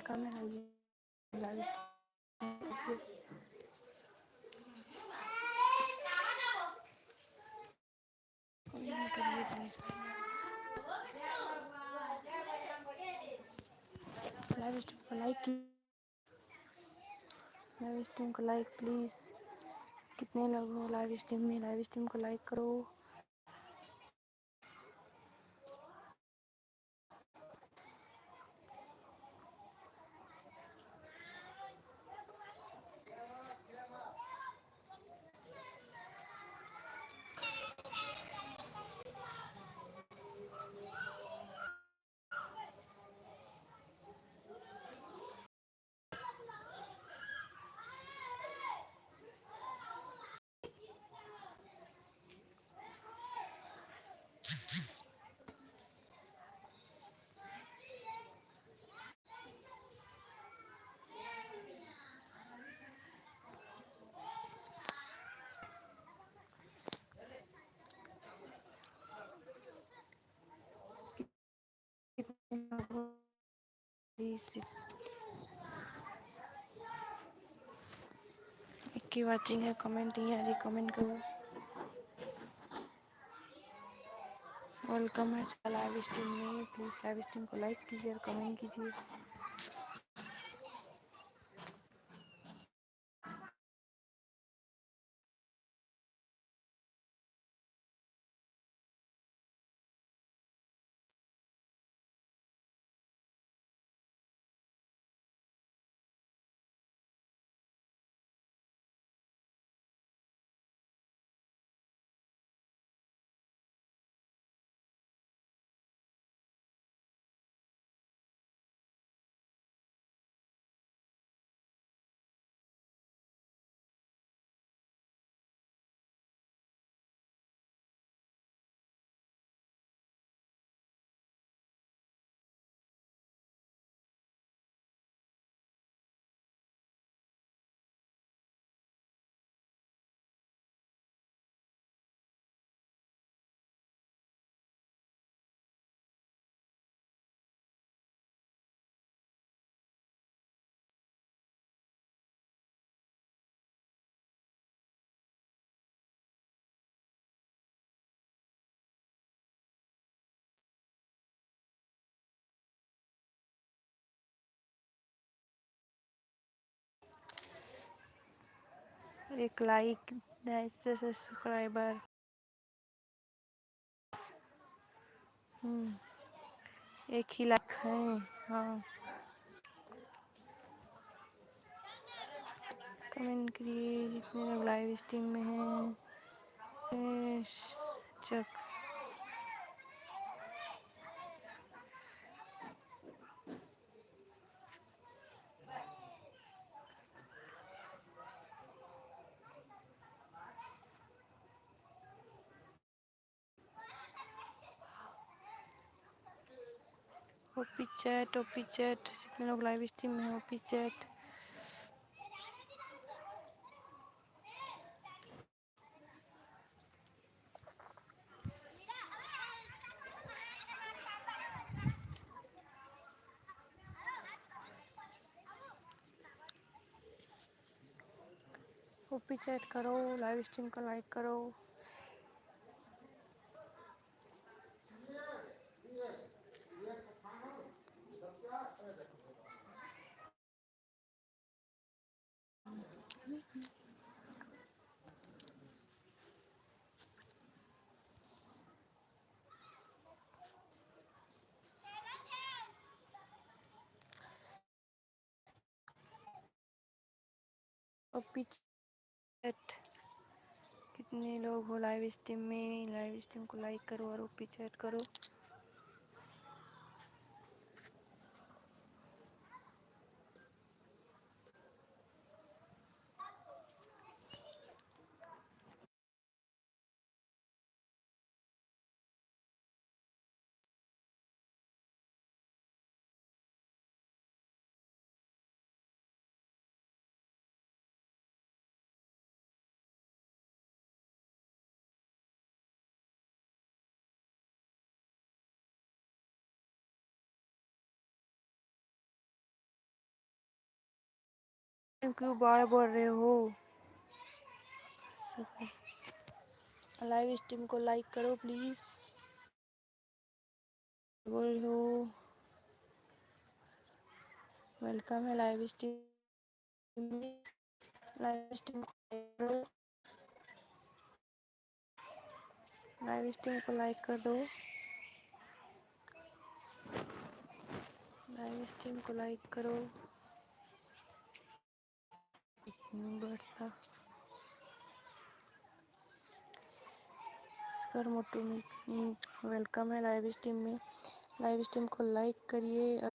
Welcome है live करिए please. Live stream को लाइक लाइव स्ट्रीम को लाइक प्लीज़। कितने लोग हो लाइव स्ट्रीम में? लाइव स्ट्रीम को लाइक करो। कितने लोग हो प्लीज़? एक की वाचिंग है, कमेंट नहीं आ रही, कमेंट करो। वेलकम है लाइव स्ट्रीम में, प्लीज़ लाइव स्ट्रीम को लाइक कीजिए और कमेंट कीजिए। एक लाइक, सब्सक्राइबर। एक ही लाइक है। हाँ, कमेंट करिए जितने लोग लाइव स्ट्रीम में हैं। चक ओपी चैट जितने लोग लाइव स्ट्रीम में हैं, ओपी चैट। ओपी चैट करो, लाइव स्ट्रीम को लाइक करो। ओपी चैट कितने लोग हो लाइव स्ट्रीम में? लाइव स्ट्रीम को लाइक करो और ओपी चैट करो। क्यों बार बोल रहे हो? लाइव स्ट्रीम को लाइक करो प्लीज। बोल रहे हो? वेलकम है लाइव स्ट्रीम में। लाइव स्ट्रीम को लाइक करो। लाइव स्ट्रीम को लाइक कर दो। लाइव स्ट्रीम को लाइक करो। बढ़ता कर मोटू। वेलकम है लाइव स्ट्रीम में। लाइव स्ट्रीम को लाइक करिए।